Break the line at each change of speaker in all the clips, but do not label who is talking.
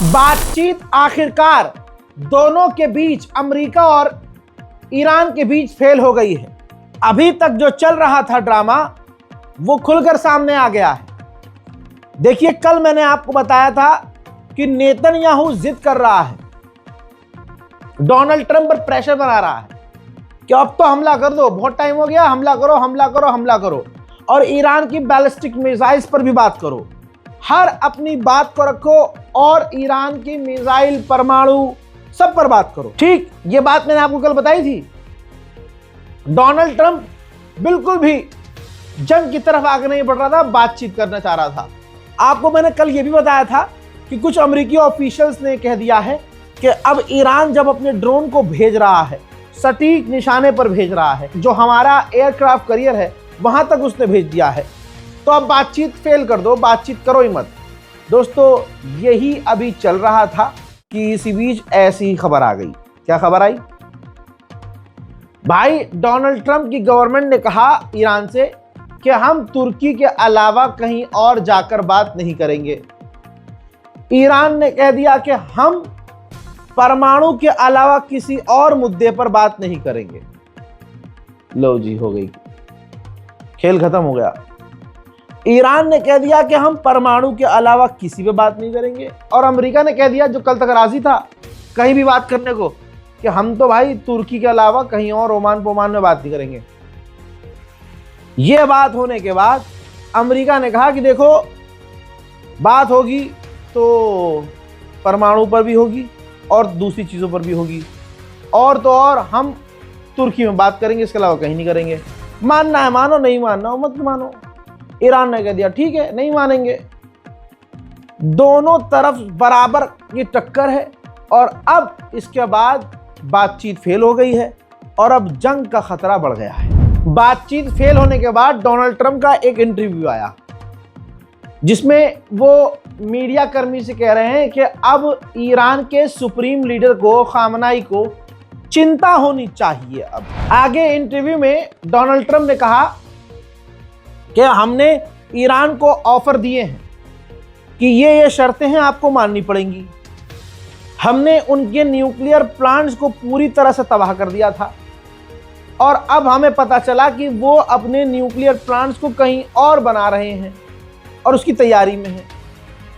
बातचीत आखिरकार दोनों के बीच, अमेरिका और ईरान के बीच फेल हो गई है। अभी तक जो चल रहा था ड्रामा वो खुलकर सामने आ गया है। देखिए, कल मैंने आपको बताया था कि नेतन्याहू जिद कर रहा है, डोनाल्ड ट्रंप पर प्रेशर बना रहा है कि अब तो हमला कर दो, बहुत टाइम हो गया, हमला करो हमला करो हमला करो, और ईरान की बैलिस्टिक मिसाइल्स पर भी बात करो, हर अपनी बात को रखो और ईरान की मिसाइल, परमाणु, सब पर बात करो। ठीक, ये बात मैंने आपको कल बताई थी। डोनाल्ड ट्रंप बिल्कुल भी जंग की तरफ आगे नहीं बढ़ रहा था, बातचीत करना चाह रहा था। आपको मैंने कल ये भी बताया था कि कुछ अमेरिकी ऑफिशियल्स ने कह दिया है कि अब ईरान जब अपने ड्रोन को भेज रहा है, सटीक निशाने पर भेज रहा है, जो हमारा एयरक्राफ्ट करियर है वहां तक उसने भेज दिया है, तो अब बातचीत फेल कर दो, बातचीत करो ही मत। दोस्तों, यही अभी चल रहा था कि इसी बीच ऐसी ही खबर आ गई। क्या खबर आई भाई? डोनाल्ड ट्रंप की गवर्नमेंट ने कहा ईरान से कि हम तुर्की के अलावा कहीं और जाकर बात नहीं करेंगे। ईरान ने कह दिया कि हम परमाणु के अलावा किसी और मुद्दे पर बात नहीं करेंगे। लो जी, हो गई, खेल खत्म हो गया। ईरान ने कह दिया कि हम परमाणु के अलावा किसी पे बात नहीं करेंगे, और अमेरिका ने कह दिया, जो कल तक राजी था कहीं भी बात करने को, कि हम तो भाई तुर्की के अलावा कहीं और ओमान में बात नहीं करेंगे। यह बात होने के बाद अमेरिका ने कहा कि देखो, बात होगी तो परमाणु पर भी होगी और दूसरी चीज़ों पर भी होगी, और तो और हम तुर्की में बात करेंगे, इसके अलावा कहीं नहीं करेंगे। मानना है मानो, नहीं मानना हो मत मानो। ईरान ने कह दिया ठीक है, नहीं मानेंगे। दोनों तरफ बराबर की टक्कर है, और अब इसके बाद बातचीत फेल हो गई है और अब जंग का खतरा बढ़ गया है। बातचीत फेल होने के बाद डोनाल्ड ट्रंप का एक इंटरव्यू आया, जिसमें वो मीडिया कर्मी से कह रहे हैं कि अब ईरान के सुप्रीम लीडर को, खामनाई को, चिंता होनी चाहिए। अब आगे इंटरव्यू में डोनाल्ड ट्रंप ने कहा कि हमने ईरान को ऑफर दिए हैं कि ये शर्तें हैं, आपको माननी पड़ेंगी। हमने उनके न्यूक्लियर प्लांट्स को पूरी तरह से तबाह कर दिया था, और अब हमें पता चला कि वो अपने न्यूक्लियर प्लांट्स को कहीं और बना रहे हैं और उसकी तैयारी में है।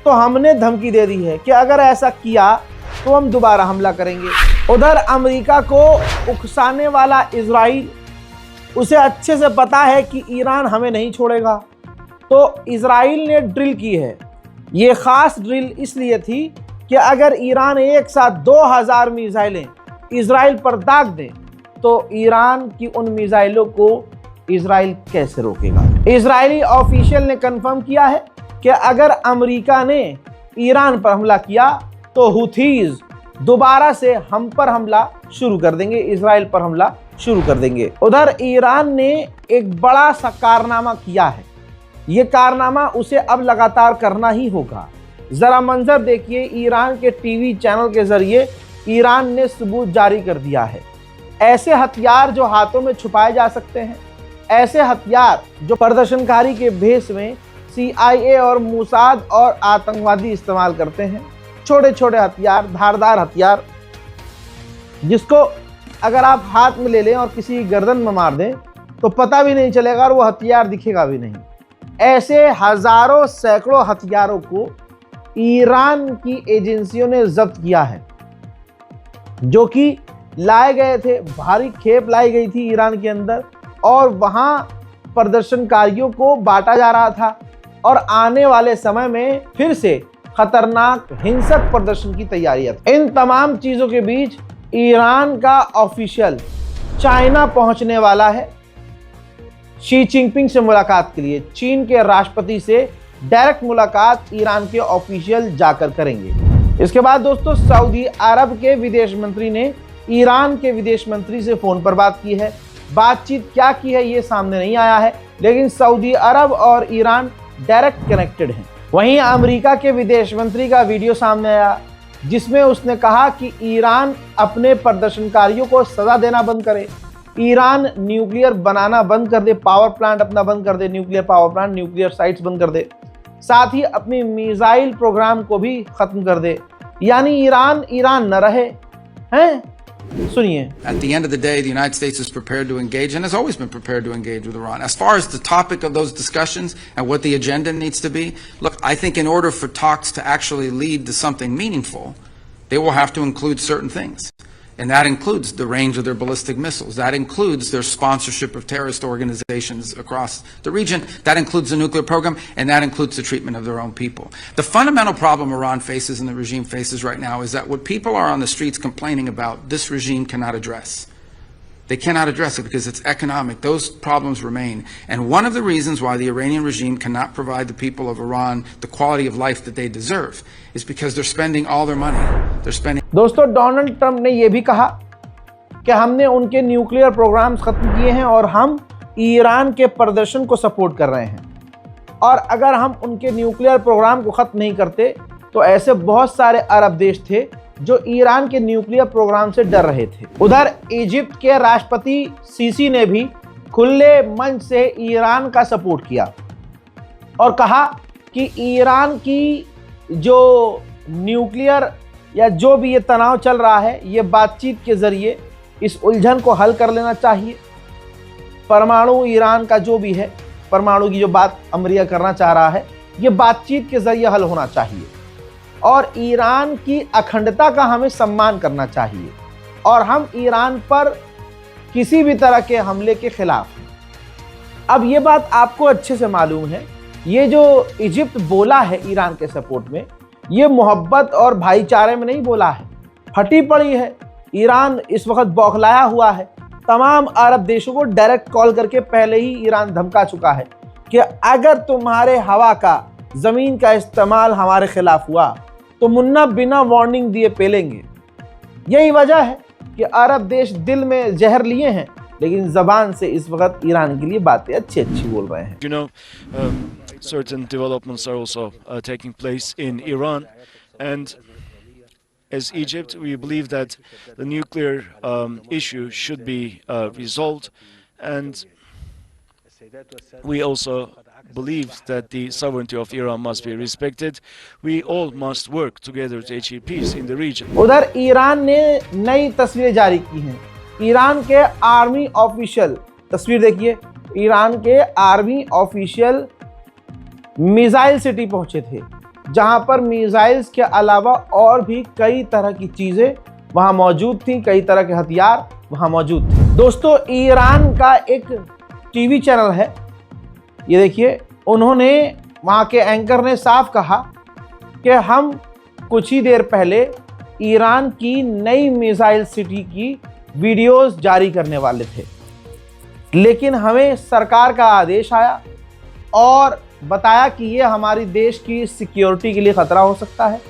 तो हमने धमकी दे दी है कि अगर ऐसा किया तो हम दोबारा हमला करेंगे। उधर अमेरिका को उकसाने वाला इजराइल, उसे अच्छे से पता है कि ईरान हमें नहीं छोड़ेगा, तो इजराइल ने ड्रिल की है। ये खास ड्रिल इसलिए थी कि अगर ईरान एक साथ 2000 मिसाइलें इजराइल पर दाग दें तो ईरान की उन मिसाइलों को इजराइल कैसे रोकेगा। इजरायली ऑफिशियल ने कंफर्म किया है कि अगर अमेरिका ने ईरान पर हमला किया तो हुथीज दोबारा से हम पर हमला शुरू कर देंगे, इजराइल पर हमला शुरू कर देंगे। उधर ईरान ने एक बड़ा सा कारनामा किया है। ये कारनामा उसे अब लगातार करना ही होगा। जरा मंजर देखिए, ईरान के टीवी चैनल के जरिए ईरान ने सबूत जारी कर दिया है। ऐसे हथियार जो हाथों में छुपाए जा सकते हैं, ऐसे हथियार जो प्रदर्शनकारी के भेष में CIA और मोसाद और आतंकवादी इस्तेमाल करते हैं। छोटे छोटे हथियार, धारदार हथियार, जिसको अगर आप हाथ में ले लें और किसी गर्दन में मार दें तो पता भी नहीं चलेगा और वो हथियार दिखेगा भी नहीं। ऐसे हजारों सैकड़ों हथियारों को ईरान की एजेंसियों ने जब्त किया है, जो कि लाए गए थे, भारी खेप लाई गई थी ईरान के अंदर, और वहां प्रदर्शनकारियों को बांटा जा रहा था, और आने वाले समय में फिर से खतरनाक हिंसक प्रदर्शन की तैयारियां थी। इन तमाम चीजों के बीच ईरान का ऑफिशियल चाइना पहुंचने वाला है शी जिनपिंग से मुलाकात के लिए। चीन के राष्ट्रपति से डायरेक्ट मुलाकात ईरान के ऑफिशियल जाकर करेंगे। इसके बाद दोस्तों, सऊदी अरब के विदेश मंत्री ने ईरान के विदेश मंत्री से फोन पर बात की है। बातचीत क्या की है ये सामने नहीं आया है, लेकिन सऊदी अरब और ईरान डायरेक्ट कनेक्टेड हैं। वहीं अमेरिका के विदेश मंत्री का वीडियो सामने आया, जिसमें उसने कहा कि ईरान अपने प्रदर्शनकारियों को सजा देना बंद करे, ईरान न्यूक्लियर बनाना बंद कर दे, पावर प्लांट अपना बंद कर दे, nuclear power plant, nuclear sites बंद कर दे, साथ ही अपनी मिसाइल प्रोग्राम को भी खत्म कर दे। यानी ईरान ईरान न रहे। हैं, सुनिए।
At the end of the day, the United States is prepared to engage and has always been prepared to engage with Iran. As far as the topic of those discussions and what the agenda needs to be, look, I think in order for talks to actually lead to something meaningful, they will have to include certain things. And that includes the range of their ballistic missiles. That includes their sponsorship of terrorist organizations across the region. That includes the nuclear program, and that includes the treatment of their own people. The fundamental problem Iran faces and the regime faces right now is that what people are on the streets complaining about, this regime cannot address. They cannot address it because it's economic. Those problems remain. And one of the reasons why the Iranian regime cannot provide the people of Iran the quality of life that they deserve is because they're spending all their money. They're spending.
दोस्तों, Donald Trump ने यह भी कहा कि हमने उनके nuclear programmes खत्म किए हैं और हम ईरान के प्रदर्शन को सपोर्ट कर रहे हैं। और अगर हम उनके न्यूक्लियर प्रोग्राम को खत्म नहीं करते तो ऐसे बहुत सारे अरब देश थे जो ईरान के न्यूक्लियर प्रोग्राम से डर रहे थे। उधर इजिप्ट के राष्ट्रपति सीसी ने भी खुले मंच से ईरान का सपोर्ट किया और कहा कि ईरान की जो न्यूक्लियर या जो भी ये तनाव चल रहा है, ये बातचीत के जरिए इस उलझन को हल कर लेना चाहिए। परमाणु ईरान का जो भी है, परमाणु की जो बात अमेरिका करना चाह रहा है, ये बातचीत के जरिए हल होना चाहिए और ईरान की अखंडता का हमें सम्मान करना चाहिए और हम ईरान पर किसी भी तरह के हमले के खिलाफ हैं। अब ये बात आपको अच्छे से मालूम है, ये जो इजिप्ट बोला है ईरान के सपोर्ट में, ये मोहब्बत और भाईचारे में नहीं बोला है, फटी पड़ी है। ईरान इस वक्त बौखलाया हुआ है। तमाम अरब देशों को डायरेक्ट कॉल करके पहले ही ईरान धमका चुका है कि अगर तुम्हारे हवा का, जमीन का इस्तेमाल हमारे खिलाफ हुआ तो मुन्ना बिना वार्निंग दिए पेलेंगे। यही वजह है कि अरब देश दिल में जहर लिए हैं लेकिन जबान से इस वक्त ईरान के लिए बातें अच्छी बोल रहे हैं।
You know, certain developments are also taking place in Iran, and as Egypt, we believe that the nuclear issue should be resolved, and we also believe that the sovereignty of Iran must be respected. We all must work together to achieve peace in the region.
उधर Iran ने नई तस्वीरें जारी की हैं। Iran के army official, तस्वीर देखिए, ईरान के आर्मी ऑफिशियल मिसाइल सिटी पहुंचे थे, जहां पर मिसाइल्स के अलावा और भी कई तरह की चीजें वहां मौजूद थी, कई तरह के हथियार वहां मौजूद थे। दोस्तों, ईरान का एक टीवी चैनल है, ये देखिए, उन्होंने, वहाँ के एंकर ने साफ कहा कि हम कुछ ही देर पहले ईरान की नई मिसाइल सिटी की वीडियोस जारी करने वाले थे, लेकिन हमें सरकार का आदेश आया और बताया कि ये हमारी देश की सिक्योरिटी के लिए खतरा हो सकता है,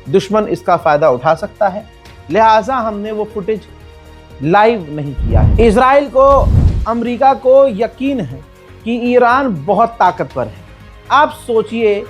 दुश्मन इसका फ़ायदा उठा सकता है, लिहाजा हमने वो फुटेज लाइव नहीं किया है। इजराइल को, अमेरिका को यकीन है कि ईरान बहुत ताकतवर है। आप सोचिए,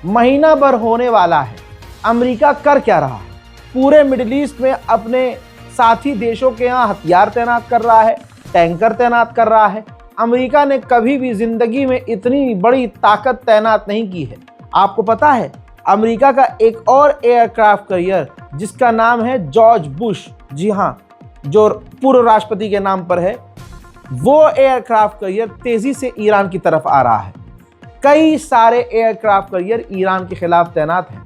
महीना भर होने वाला है, अमेरिका कर क्या रहा है? पूरे मिडिल ईस्ट में अपने साथी देशों के यहाँ हथियार तैनात कर रहा है, टैंकर तैनात कर रहा है। अमेरिका ने कभी भी जिंदगी में इतनी बड़ी ताकत तैनात नहीं की है। आपको पता है, अमेरिका का एक और एयरक्राफ्ट कैरियर जिसका नाम है जॉर्ज बुश, जी हाँ, जो पूर्व राष्ट्रपति के नाम पर है, वो एयरक्राफ्ट कैरियर तेजी से ईरान की तरफ आ रहा है। कई सारे एयरक्राफ्ट कैरियर ईरान के खिलाफ तैनात हैं।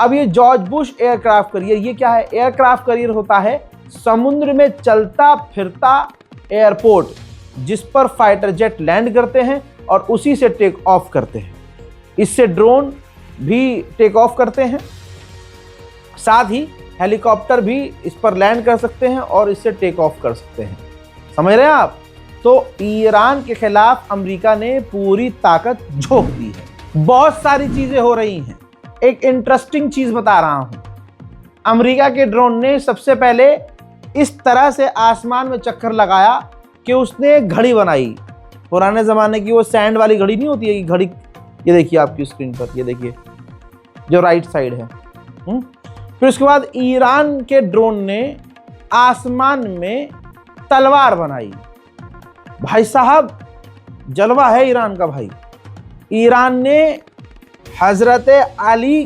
अब ये जॉर्ज बुश एयरक्राफ्ट कैरियर, ये क्या है? एयरक्राफ्ट कैरियर होता है समुद्र में चलता फिरता एयरपोर्ट, जिस पर फाइटर जेट लैंड करते हैं और उसी से टेक ऑफ करते हैं। इससे ड्रोन भी टेक ऑफ करते हैं, साथ ही हेलीकॉप्टर भी इस पर लैंड कर सकते हैं और इससे टेक ऑफ कर सकते हैं। समझ रहे हैं आप? तो ईरान के खिलाफ अमेरिका ने पूरी ताकत झोंक दी है। बहुत सारी चीजें हो रही हैं। एक इंटरेस्टिंग चीज बता रहा हूं। अमेरिका के ड्रोन ने सबसे पहले इस तरह से आसमान में चक्कर लगाया कि उसने घड़ी बनाई, पुराने ज़माने की वो सैंड वाली घड़ी नहीं होती है कि घड़ी, ये देखिए आपकी स्क्रीन पर, ये देखिए जो राइट साइड है। फिर उसके बाद ईरान के ड्रोन ने आसमान में तलवार बनाई। भाई साहब, जलवा है ईरान का भाई। ईरान ने हज़रत अली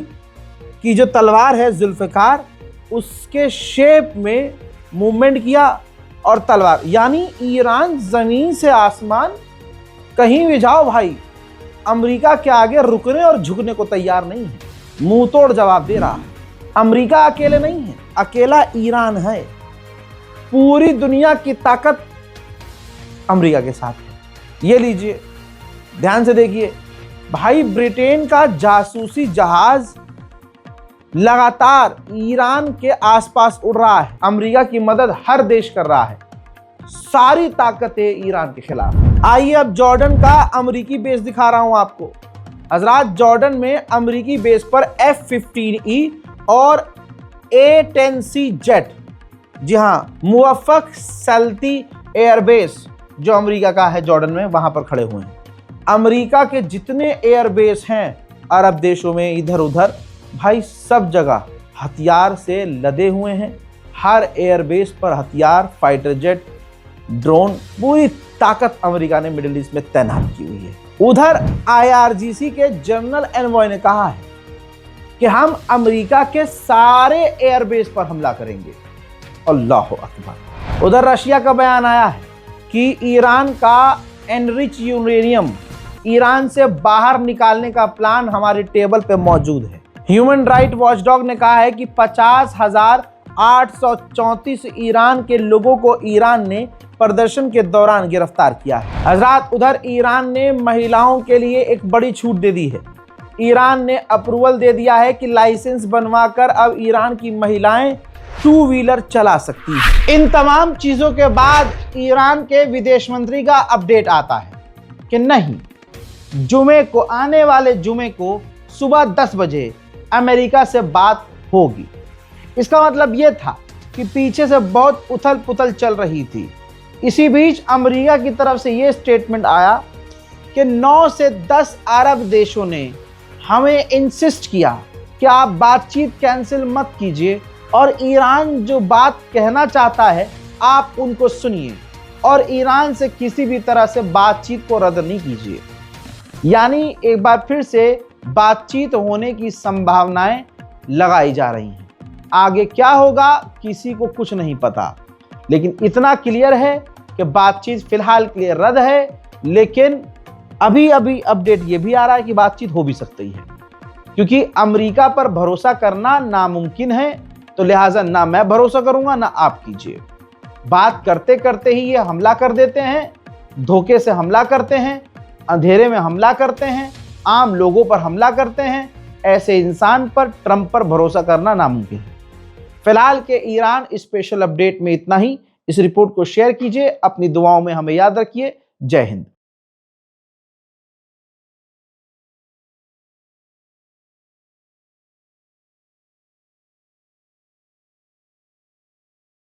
की जो तलवार है जुल्फ़िकार, उसके शेप में मूवमेंट किया और तलवार, यानी ईरान जमीन से आसमान कहीं भी जाओ भाई, अमेरिका के आगे रुकने और झुकने को तैयार नहीं है, मुंह तोड़ जवाब दे रहा है। अमेरिका अकेले नहीं है, अकेला ईरान है, पूरी दुनिया की ताकत अमेरिका के साथ है। ये लीजिए, ध्यान से देखिए भाई, ब्रिटेन का जासूसी जहाज लगातार ईरान के आसपास उड़ रहा है, अमेरिका की मदद हर देश कर रहा है, सारी ताकतें ईरान के खिलाफ। आइए अब जॉर्डन का अमेरिकी बेस दिखा रहा हूं आपको। हजरात, जॉर्डन में अमेरिकी बेस पर F-15E और A-10C जेट, जी हां, मुवफ़्फ़क़ सल्ती एयरबेस जो अमेरिका का है जॉर्डन में, वहां पर खड़े हुए हैं। अमेरिका के जितने एयरबेस हैं अरब देशों में, इधर उधर, भाई सब जगह हथियार से लदे हुए हैं। हर एयरबेस पर हथियार, फाइटर जेट, ड्रोन, पूरी ताकत अमेरिका ने मिडिल ईस्ट में तैनात की हुई है। उधर IRGC के जनरल एनवॉय ने कहा है कि हम अमेरिका के सारे एयरबेस पर हमला करेंगे। अल्लाह अकबर। उधर रशिया का बयान आया है कि ईरान का एनरिच यूरेनियम ईरान से बाहर निकालने का प्लान हमारी टेबल पे मौजूद है। ह्यूमन राइट वॉचडॉग ने कहा है कि 50,834 ईरान के लोगों को ईरान ने प्रदर्शन के दौरान गिरफ्तार किया है। हजरात, उधर ईरान ने महिलाओं के लिए एक बड़ी छूट दे दी है। ईरान ने अप्रूवल दे दिया है कि लाइसेंस बनवाकर अब ईरान की महिलाएं 2 व्हीलर चला सकती हैं। इन तमाम चीजों के बाद ईरान के विदेश मंत्री का अपडेट आता है कि नहीं, जुमे को, आने वाले जुमे को सुबह 10 बजे अमेरिका से बात होगी। इसका मतलब यह था कि पीछे से बहुत उथल पुथल चल रही थी। इसी बीच अमेरिका की तरफ से यह स्टेटमेंट आया कि 9 से 10 अरब देशों ने हमें इंसिस्ट किया कि आप बातचीत कैंसिल मत कीजिए और ईरान जो बात कहना चाहता है आप उनको सुनिए और ईरान से किसी भी तरह से बातचीत को रद्द नहीं कीजिए। यानी एक बार फिर से बातचीत होने की संभावनाएं लगाई जा रही हैं। आगे क्या होगा किसी को कुछ नहीं पता, लेकिन इतना क्लियर है कि बातचीत फिलहाल के लिए रद्द है। लेकिन अभी अपडेट ये भी आ रहा है कि बातचीत हो भी सकती है, क्योंकि अमेरिका पर भरोसा करना नामुमकिन है, तो लिहाजा ना मैं भरोसा करूंगा ना आप कीजिए। बात करते करते ही ये हमला कर देते हैं, धोखे से हमला करते हैं, अंधेरे में हमला करते हैं, आम लोगों पर हमला करते हैं। ऐसे इंसान पर, ट्रंप पर भरोसा करना नामुमकिन है। फिलहाल के ईरान स्पेशल अपडेट में इतना ही। इस रिपोर्ट को शेयर कीजिए, अपनी दुआओं में हमें याद रखिए। जय हिंद।